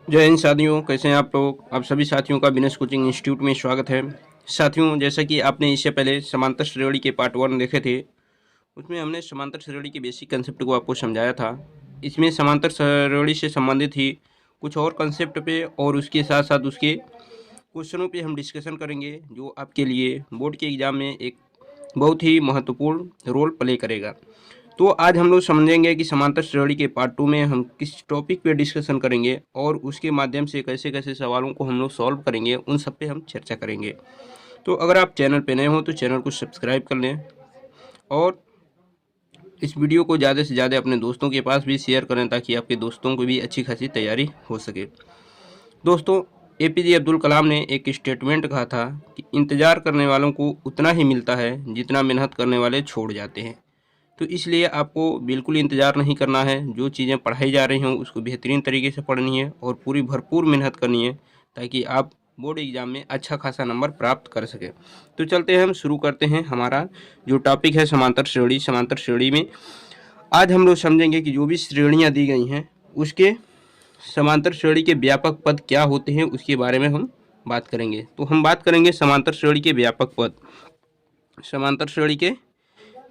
जय हिंद साथियों, कैसे हैं आप लोग। आप सभी साथियों का बिजनेस कोचिंग इंस्टीट्यूट में स्वागत है। साथियों, जैसा कि आपने इससे पहले समांतर श्रेणी के पार्ट 1 देखे थे, उसमें हमने समांतर श्रेणी के बेसिक कंसेप्ट को आपको समझाया था। इसमें समांतर श्रेणी से संबंधित ही कुछ और कंसेप्ट पे और उसके साथ साथ उसके क्वेश्चनों पे हम डिस्कशन करेंगे, जो आपके लिए बोर्ड के एग्ज़ाम में एक बहुत ही महत्वपूर्ण रोल प्ले करेगा। तो आज हम लोग समझेंगे कि समांतर श्रेणी के पार्ट 2 में हम किस टॉपिक पे डिस्कशन करेंगे और उसके माध्यम से कैसे कैसे सवालों को हम लोग सॉल्व करेंगे, उन सब पे हम चर्चा करेंगे। तो अगर आप चैनल पे नए हो तो चैनल को सब्सक्राइब कर लें और इस वीडियो को ज़्यादा से ज़्यादा अपने दोस्तों के पास भी शेयर करें, ताकि आपके दोस्तों को भी अच्छी खासी तैयारी हो सके। दोस्तों, एपीजे अब्दुल कलाम ने एक स्टेटमेंट कहा था कि इंतज़ार करने वालों को उतना ही मिलता है जितना मेहनत करने वाले छोड़ जाते हैं। तो इसलिए आपको बिल्कुल इंतज़ार नहीं करना है। जो चीज़ें पढ़ाई जा रही हों उसको बेहतरीन तरीके से पढ़नी है और पूरी भरपूर मेहनत करनी है, ताकि आप बोर्ड एग्ज़ाम में अच्छा खासा नंबर प्राप्त कर सकें। तो चलते हैं, हम शुरू करते हैं हमारा जो टॉपिक है समांतर श्रेणी। समांतर श्रेणी में आज हम लोग समझेंगे कि जो भी श्रेणियाँ दी गई हैं उसके समांतर श्रेणी के व्यापक पद क्या होते हैं, उसके बारे में हम बात करेंगे। तो हम बात करेंगे समांतर श्रेणी के व्यापक पद। समांतर श्रेणी के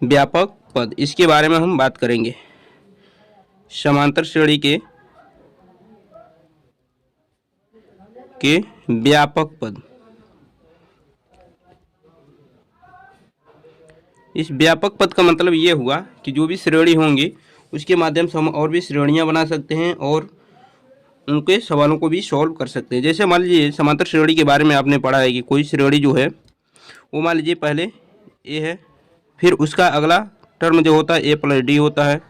व्यापक पद, इसके बारे में हम बात करेंगे। समांतर श्रेणी के व्यापक पद। इस व्यापक पद का मतलब ये हुआ कि जो भी श्रेणी होंगी उसके माध्यम से हम और भी श्रेणियां बना सकते हैं और उनके सवालों को भी सॉल्व कर सकते हैं। जैसे मान लीजिए समांतर श्रेणी के बारे में आपने पढ़ा है कि कोई श्रेणी जो है वो मान लीजिए पहले ए है, फिर उसका अगला टर्म जो होता है ए प्लस डी होता है,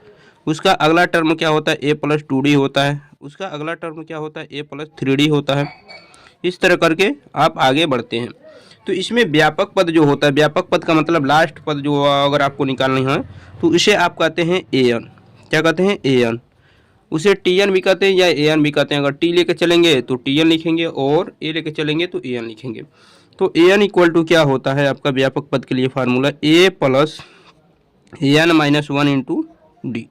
उसका अगला टर्म क्या होता है ए प्लस 2d होता है, उसका अगला टर्म क्या होता है ए प्लस 3d होता है। इस तरह करके आप आगे बढ़ते हैं। तो इसमें व्यापक पद जो होता है, व्यापक पद का मतलब लास्ट पद जो अगर आपको निकालनी है तो इसे आप कहते हैं ए एन। क्या कहते हैं? A N. उसे टी एन भी कहते हैं या ए एन भी कहते हैं। अगर टी लेके चलेंगे तो टी एन लिखेंगे और ए लेके चलेंगे तो ए एन लिखेंगे। तो ए एन इक्वल टू क्या होता है आपका व्यापक पद के लिए formula a plus n minus 1 into d.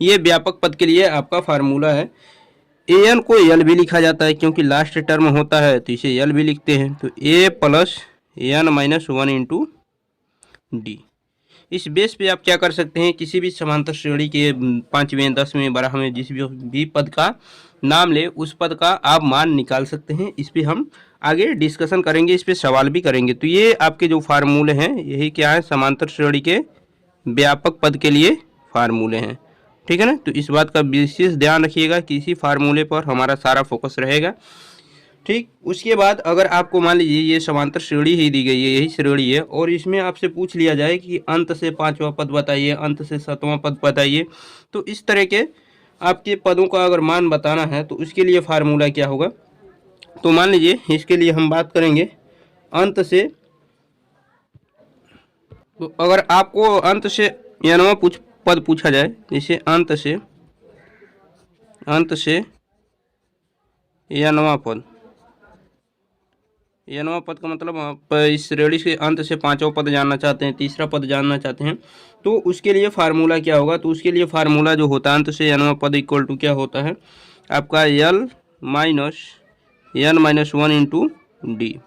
ये व्यापक पद के लिए आपका फार्मूला है। ए एन को एल भी लिखा जाता है, क्योंकि लास्ट टर्म होता है तो इसे एल भी लिखते हैं। तो a plus n minus 1 into d. इस बेस पे आप क्या कर सकते हैं, किसी भी समांतर श्रेणी के 5वें 10वें 12वें जिस भी पद का नाम ले उस पद का आप मान निकाल सकते हैं। इस पे हम आगे डिस्कशन करेंगे, इस पे सवाल भी करेंगे। तो ये आपके जो फार्मूले हैं यही क्या है, समांतर श्रेणी के व्यापक पद के लिए फार्मूले हैं। ठीक है ना। तो इस बात का विशेष ध्यान रखिएगा कि इसी फार्मूले पर हमारा सारा फोकस रहेगा। ठीक, उसके बाद अगर आपको मान लीजिए ये समांतर श्रेणी ही दी गई है, यही श्रेणी है, और इसमें आपसे पूछ लिया जाए कि अंत से 5वां पद बताइए, अंत से 7वां पद बताइए, तो इस तरह के आपके पदों का अगर मान बताना है तो उसके लिए फार्मूला क्या होगा। तो मान लीजिए इसके लिए हम बात करेंगे अंत से। तो अगर आपको अंत से यानवा पद पूछा जाए, जैसे अंत से यानवा पद। यानवा पद का मतलब आप इस श्रेणी के अंत से 5वां पद जानना चाहते हैं, तीसरा पद जानना चाहते हैं, तो उसके लिए फार्मूला क्या होगा। तो उसके लिए फार्मूला जो होता है अंत से यानवा पद इक्वल टू क्या होता है आपका L minus N minus 1 into D.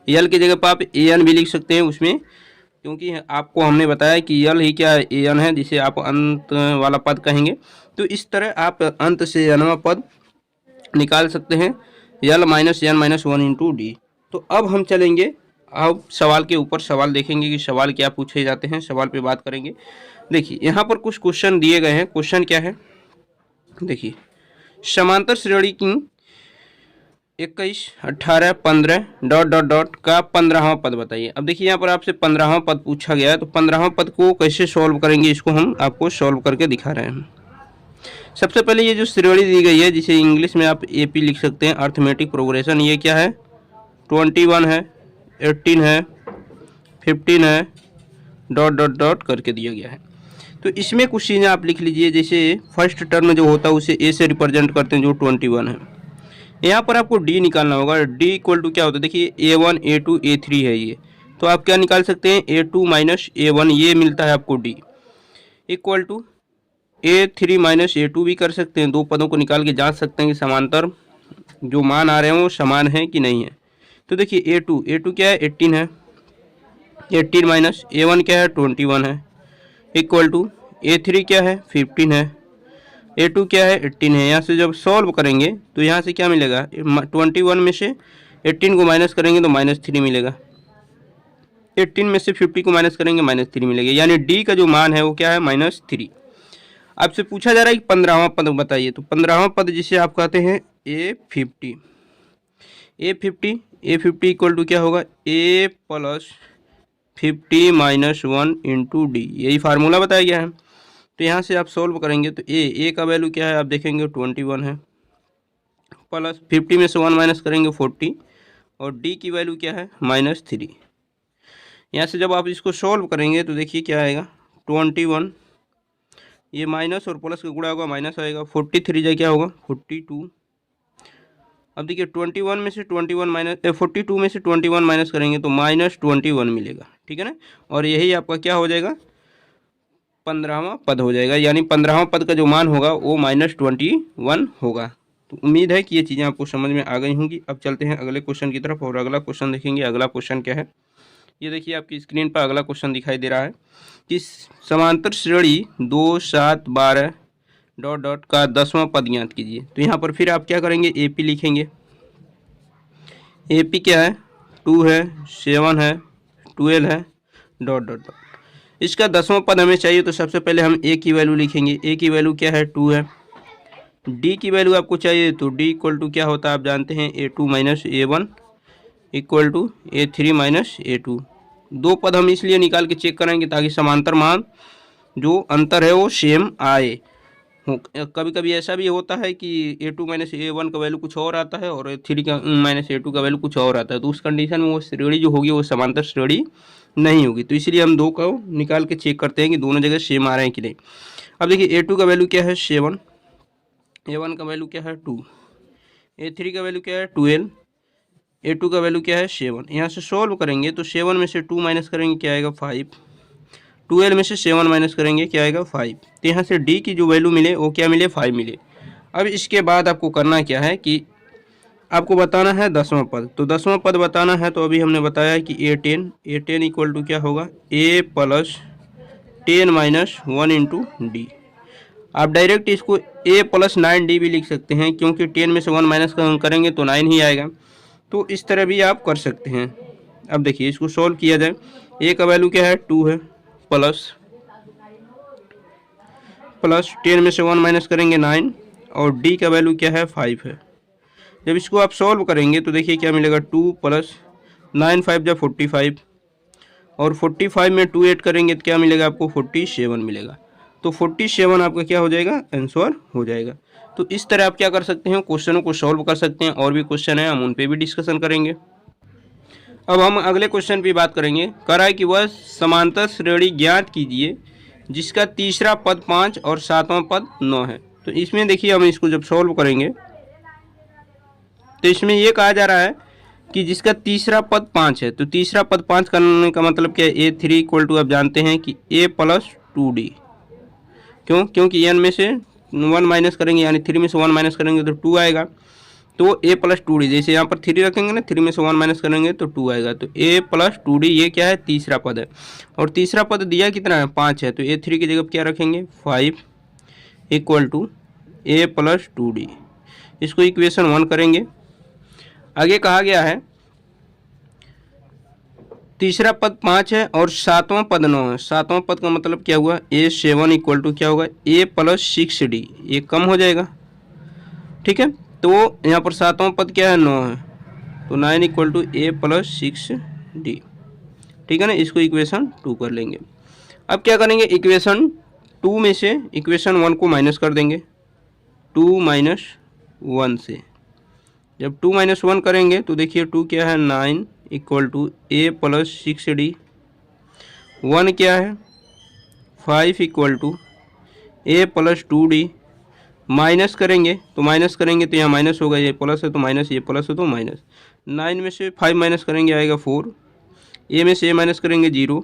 L की जगह पर आप ए एन भी लिख सकते हैं उसमें, क्योंकि आपको हमने बताया कि यल ही क्या है, ए एन है, जिसे आप अंत वाला पद कहेंगे। तो इस तरह आप अंत से एनवा पद निकाल सकते हैं, l minus N minus 1 into d. तो अब हम चलेंगे, अब सवाल के ऊपर सवाल देखेंगे कि सवाल क्या पूछे जाते हैं, सवाल पे बात करेंगे। देखिए यहाँ पर कुछ क्वेश्चन दिए गए हैं। क्वेश्चन क्या है, देखिए समांतर श्रेणी की 21, 18, 15 डॉट डॉट डॉट का 15वां पद बताइए। अब देखिए यहाँ पर आपसे 15वां पद पूछा गया है, तो 15वां पद को कैसे सॉल्व करेंगे, इसको हम आपको सॉल्व करके दिखा रहे हैं। सबसे पहले ये जो श्रेणी दी गई है, जिसे इंग्लिश में आप एपी लिख सकते हैं, अर्थमेटिक प्रोग्रेशन, ये क्या है 21 है, 18 है, 15 है, डॉट डॉट डॉट करके दिया गया है। तो इसमें कुछ चीज़ें आप लिख लीजिए। जैसे फर्स्ट टर्म जो होता है उसे ए से रिप्रेजेंट करते हैं, जो 21 है। यहाँ पर आपको डी निकालना होगा। डी इक्वल टू क्या होता है, देखिए A1 A2 A3 है ये, तो आप क्या निकाल सकते हैं A2 माइनस A1, ये मिलता है आपको D equal to A3 minus A2 भी कर सकते हैं। दो पदों को निकाल के जांच सकते हैं कि समांतर जो मान आ रहे हैं वो समान है कि नहीं है। तो देखिए A2 क्या है 18 है, 18 माइनस A1 क्या है 21 है, इक्वल टू A3 क्या है 15 है, A2 क्या है 18 है। यहाँ से जब सॉल्व करेंगे तो यहाँ से क्या मिलेगा, 21 में से 18 को माइनस करेंगे तो -3 मिलेगा, 18 में से 50 को माइनस करेंगे -3 मिलेगा, यानी D का जो मान है वो क्या है -3। आपसे पूछा जा रहा है कि 15वां पद बताइए, तो 15वां पद जिसे आप कहते हैं A50, A50 इक्वल टू क्या होगा A plus 50 minus 1 into D, यही फार्मूला बताया गया है। तो यहाँ से आप सॉल्व करेंगे तो ए का वैल्यू क्या है आप देखेंगे 21 है, प्लस 50 में से 1 माइनस करेंगे 40, और डी की वैल्यू क्या है -3। यहाँ से जब आप इसको सॉल्व करेंगे तो देखिए क्या आएगा 21, ये माइनस और प्लस का गुणा होगा माइनस आएगा, 43 जा क्या होगा 42। अब देखिए 21 में से 21 माइनस 42 में से 21 माइनस करेंगे तो -21 मिलेगा, ठीक है ना। और यही आपका क्या हो जाएगा 15वां पद हो जाएगा, यानी 15वां पद का जो मान होगा वो -21 होगा। तो उम्मीद है कि ये चीज़ें आपको समझ में आ गई होंगी। अब चलते हैं अगले क्वेश्चन की तरफ और अगला क्वेश्चन देखेंगे। अगला क्वेश्चन क्या है, ये देखिए आपकी स्क्रीन पर अगला क्वेश्चन दिखाई दे रहा है कि समांतर श्रेणी 2 7 12 डॉट डॉट का 10वां पद ज्ञात कीजिए। तो यहाँ पर फिर आप क्या करेंगे AP लिखेंगे, AP क्या है 2 है 7 है 12 है डॉट डॉट डॉट। इसका 10वां पद हमें चाहिए तो सबसे पहले हम A की वैल्यू लिखेंगे, A की वैल्यू क्या है 2 है, D की वैल्यू आपको चाहिए तो D इक्वल टू क्या होता है आप जानते हैं A2 minus A1 equal to A3 minus A2। दो पद हम इसलिए निकाल के चेक करेंगे ताकि समांतर मान जो अंतर है वो सेम आए। कभी कभी ऐसा भी होता है कि A2 माइनस A1 का वैल्यू कुछ और आता है और A3 का माइनस A2 का वैल्यू कुछ और आता है, तो उस कंडीशन में वो श्रेणी जो होगी वो समांतर श्रेणी नहीं होगी। तो इसलिए हम दो को निकाल के चेक करते हैं कि दोनों जगह सेम आ रहे हैं कि नहीं। अब देखिए A2 का वैल्यू क्या है 7, A1 का वैल्यू क्या है 2, A3 का वैल्यू क्या है 12, A2 का वैल्यू क्या है 7। यहाँ से सॉल्व करेंगे तो 7 में से 2 माइनस करेंगे क्या आएगा 5, 12 में से 7 माइनस करेंगे क्या आएगा 5। तो यहाँ से D की जो वैल्यू मिले वो क्या मिले 5 मिले। अब इसके बाद आपको करना क्या है कि आपको बताना है 10वां पद। तो 10वां पद बताना है तो अभी हमने बताया कि A10 इक्वल टू क्या होगा A plus 10 minus 1 into D. आप डायरेक्ट इसको A प्लस 9D भी लिख सकते हैं, क्योंकि 10 में से 1 माइनस करेंगे तो 9 ही आएगा। तो इस तरह भी आप कर सकते हैं। अब देखिए इसको सॉल्व किया जाए, A का वैल्यू क्या है 2 है, प्लस 10 में से 1 माइनस करेंगे 9, और D का वैल्यू क्या है 5 है। जब इसको आप सॉल्व करेंगे तो देखिए क्या मिलेगा 2 प्लस 9 5 जब 45, और 45 में 2 ऐड करेंगे तो क्या मिलेगा आपको 47 मिलेगा। तो 47 आपका क्या हो जाएगा आंसर हो जाएगा। तो इस तरह आप क्या कर सकते हैं क्वेश्चनों को सॉल्व कर सकते हैं। और भी क्वेश्चन है हम उन पे भी डिस्कशन करेंगे। अब हम अगले क्वेश्चन पे बात करेंगे। कह रहा है कि वह समांतर श्रेणी ज्ञात कीजिए जिसका तीसरा पद 5 और 7वां पद 9 है। तो इसमें देखिए हम इसको जब सॉल्व करेंगे तो इसमें ये कहा जा रहा है कि जिसका तीसरा पद 5 है। तो तीसरा पद 5 करने का मतलब क्या है A3 इक्वल टू आप जानते हैं कि A प्लस 2D। क्योंकि n में से 1 माइनस करेंगे यानी 3 में से 1 माइनस करेंगे तो 2 आएगा। तो A प्लस 2D, जैसे यहाँ पर 3 रखेंगे ना, 3 में से 1 माइनस करेंगे तो 2 आएगा। तो A प्लस 2D ये क्या है तीसरा पद है, और तीसरा पद दिया कितना है 5 है। तो A3 की जगह क्या रखेंगे 5 equal to A plus 2D। इसको इक्वेशन 1 करेंगे। आगे कहा गया है तीसरा पद 5 है और 7वां पद 9 है। 7वां पद का मतलब क्या हुआ A7 इक्वल टू क्या होगा A प्लस 6D, ये कम हो जाएगा, ठीक है। तो यहाँ पर 7वां पद क्या है 9 है, तो 9 equal to A plus 6D, ठीक है ना। इसको इक्वेशन 2 कर लेंगे। अब क्या करेंगे इक्वेशन 2 में से इक्वेशन 1 को माइनस कर देंगे 2 माइनस 1 से। जब 2 माइनस 1 करेंगे तो देखिए 2 क्या है 9 equal to A plus 6D, 1 क्या है 5 equal to A plus 2D। Minus करेंगे तो यहाँ माइनस होगा, ये प्लस है तो माइनस, ये प्लस है तो माइनस। 9 में से 5 माइनस करेंगे आएगा 4, A में से A माइनस करेंगे 0,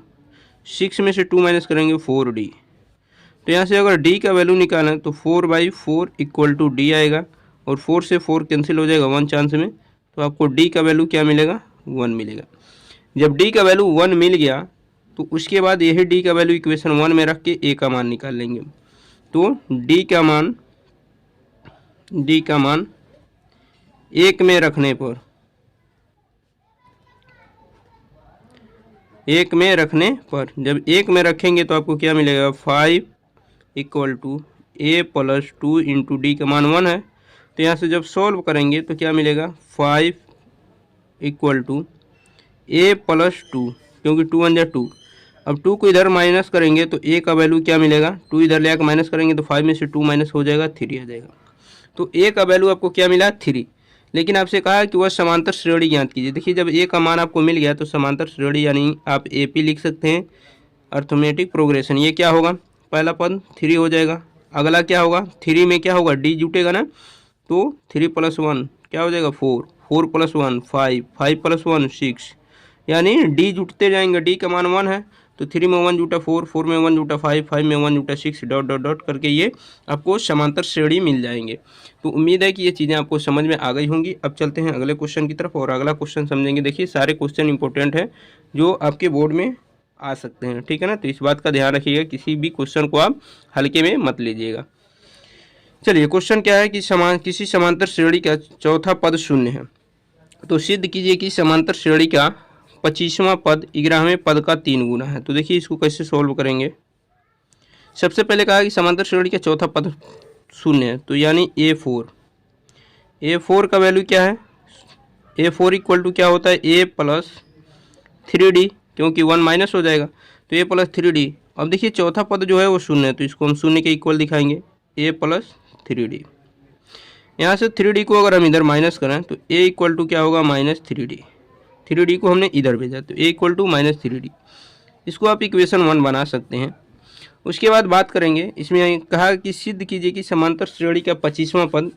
6 में से 2 माइनस करेंगे 4D। तो यहाँ से अगर D का वैल्यू निकालें तो 4/4 इक्वल टू D आएगा, और 4 से 4 कैंसिल हो जाएगा 1 चांस में, तो आपको डी का वैल्यू क्या मिलेगा, 1 मिलेगा। जब डी का वैल्यू 1 मिल गया तो उसके बाद यही डी का वैल्यू इक्वेशन 1 में रख के ए का मान निकाल लेंगे। तो डी का मान 1 में रखने पर, 1 में रखने पर जब 1 में रखेंगे तो आपको क्या मिलेगा, 5 equal to A plus 2 into D का मान 1 है। तो यहाँ से जब सॉल्व करेंगे तो क्या मिलेगा, 5 इक्वल टू ए प्लस 2, क्योंकि 2 1 जा 2। अब 2 को इधर माइनस करेंगे तो ए का वैल्यू क्या मिलेगा, 2 इधर ले आकर माइनस करेंगे तो 5 में से 2 माइनस हो जाएगा, 3 आ जाएगा। तो ए का वैल्यू आपको क्या मिला, 3। लेकिन आपसे कहा कि वह समांतर श्रेणी ज्ञात कीजिए। देखिए जब ए का मान आपको मिल गया तो समांतर श्रेणी यानी आप एपी लिख सकते हैं, अर्थमेटिक प्रोग्रेशन। ये क्या होगा, पहला पद 3 हो जाएगा, अगला क्या होगा, 3 में क्या होगा, डी जुटेगा ना, तो 3 + 1 क्या हो जाएगा, 4, 4 + 1 5, 5 + 1 6, यानी डी जुटते जाएंगे। डी का मान 1 है तो 3 में 1 जुटा 4, 4 में 1 जुटा 5, 5 में 1 जुटा 6, डॉट डॉट डॉट करके ये आपको समांतर श्रेणी मिल जाएंगे। तो उम्मीद है कि ये चीज़ें आपको समझ में आ गई होंगी। अब चलते हैं अगले क्वेश्चन की तरफ और अगला क्वेश्चन समझेंगे। देखिए सारे क्वेश्चन इंपॉर्टेंट है जो आपके बोर्ड में आ सकते हैं, ठीक है ना। तो इस बात का ध्यान रखिएगा, किसी भी क्वेश्चन को आप हल्के में मत लीजिएगा। चलिए क्वेश्चन क्या है कि किसी समांतर श्रेणी का चौथा पद शून्य है तो सिद्ध कीजिए कि समांतर श्रेणी का 25वां पद 11वें पद का 3 गुना है। तो देखिए इसको कैसे सोल्व करेंगे। सबसे पहले कहा कि समांतर श्रेणी का चौथा पद शून्य है, तो यानी A4 का वैल्यू क्या है, A4 इक्वल टू क्या होता है, A + 3D, क्योंकि 1 माइनस हो जाएगा तो A + 3D। अब देखिए चौथा पद जो है वो शून्य है तो इसको हम शून्य के इक्वल दिखाएंगे, A + 3D। यहाँ से 3D को अगर हम इधर माइनस करें तो A इक्वल टू क्या होगा, -3D। 3D को हमने इधर भेजा तो A इक्वल टू -3D। इसको आप इक्वेशन 1 बना सकते हैं। उसके बाद बात करेंगे, इसमें कहा कि सिद्ध कीजिए कि समांतर श्रेणी का 25वां पद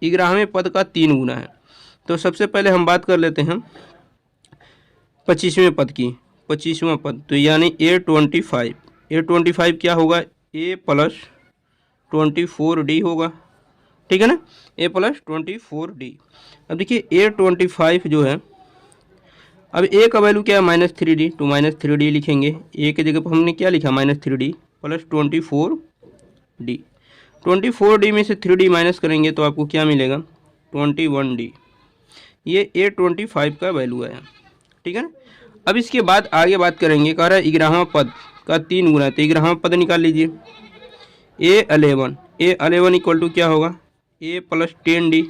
11वें पद का 3 गुना है। तो सबसे पहले हम बात कर लेते हैं 25वें पद की। 25वां पद तो यानी A25 क्या होगा, A + 24D होगा, ठीक है ना, A + 24D। अब देखिए A25 जो है, अब A का वैल्यू क्या है, -3D, तो -3D लिखेंगे। A की जगह पर हमने क्या लिखा, -3D + 24D। 24D में से 3D माइनस करेंगे तो आपको क्या मिलेगा, 21D। ये A25 का वैल्यू है, ठीक है ना। अब इसके बाद आगे बात करेंगे, कह रहा है 11वां पद का 3 गुना, तो 11वां पद निकाल लीजिए। A11 इक्वल टू क्या होगा, A + 10D,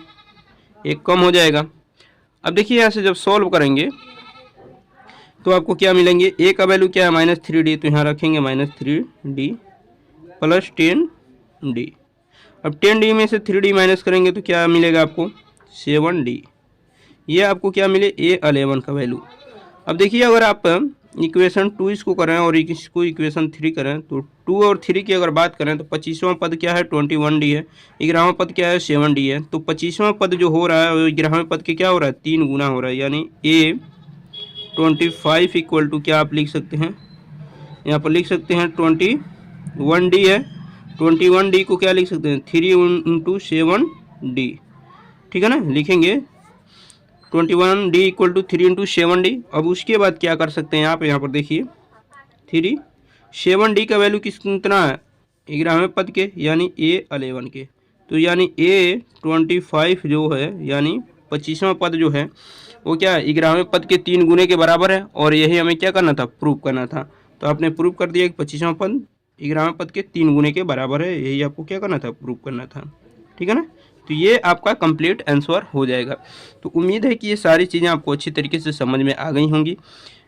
एक कम हो जाएगा। अब देखिए यहाँ से जब सॉल्व करेंगे तो आपको क्या मिलेंगे, A का वैल्यू क्या है, -3D, तो यहाँ रखेंगे -3D + 10D। अब 10D में से 3D माइनस करेंगे तो क्या मिलेगा आपको, 7D। ये आपको क्या मिले, A11 का वैल्यू। अब देखिए अगर आप इक्वेशन 2 इसको करें और इसको इक्वेशन 3 करें तो 2 और 3 की अगर बात करें तो 25वां पद क्या है, 21D है, 11वां पद क्या है, 7D है। तो 25वां पद जो हो रहा है वो 11वें पद के क्या हो रहा है, 3 गुना हो रहा है, यानी A25 इक्वल टू क्या आप लिख सकते हैं, यहाँ पर लिख सकते हैं 21D है, 21D को क्या लिख सकते हैं, 3 × 7D, ठीक है ना। लिखेंगे 21D इक्वल टू 3 × 7D। अब उसके बाद क्या कर सकते हैं आप, यहाँ पर देखिए 7D का वैल्यू कितना है, 11वें पद के, यानी A11 के। तो यानी A25 जो है यानी 25वां पद जो है वो क्या है, 11वें पद के 3 गुने के बराबर है, और यही हमें क्या करना था, प्रूव करना था। तो आपने प्रूव कर दिया कि 25वां पद 11वें पद के 3 गुने के बराबर है, यही आपको क्या करना था, प्रूव करना था, ठीक है ना। तो ये आपका कंप्लीट आंसर हो जाएगा। तो उम्मीद है कि ये सारी चीज़ें आपको अच्छी तरीके से समझ में आ गई होंगी।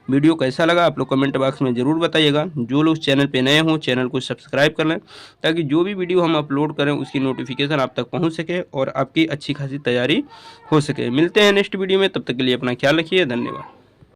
वीडियो कैसा लगा आप लोग कमेंट बॉक्स में ज़रूर बताइएगा। जो लोग चैनल पे नए हों चैनल को सब्सक्राइब कर लें, ताकि जो भी वीडियो हम अपलोड करें उसकी नोटिफिकेशन आप तक पहुंच सके और आपकी अच्छी खासी तैयारी हो सके। मिलते हैं नेक्स्ट वीडियो में, तब तक के लिए अपना ख्याल रखिए, धन्यवाद।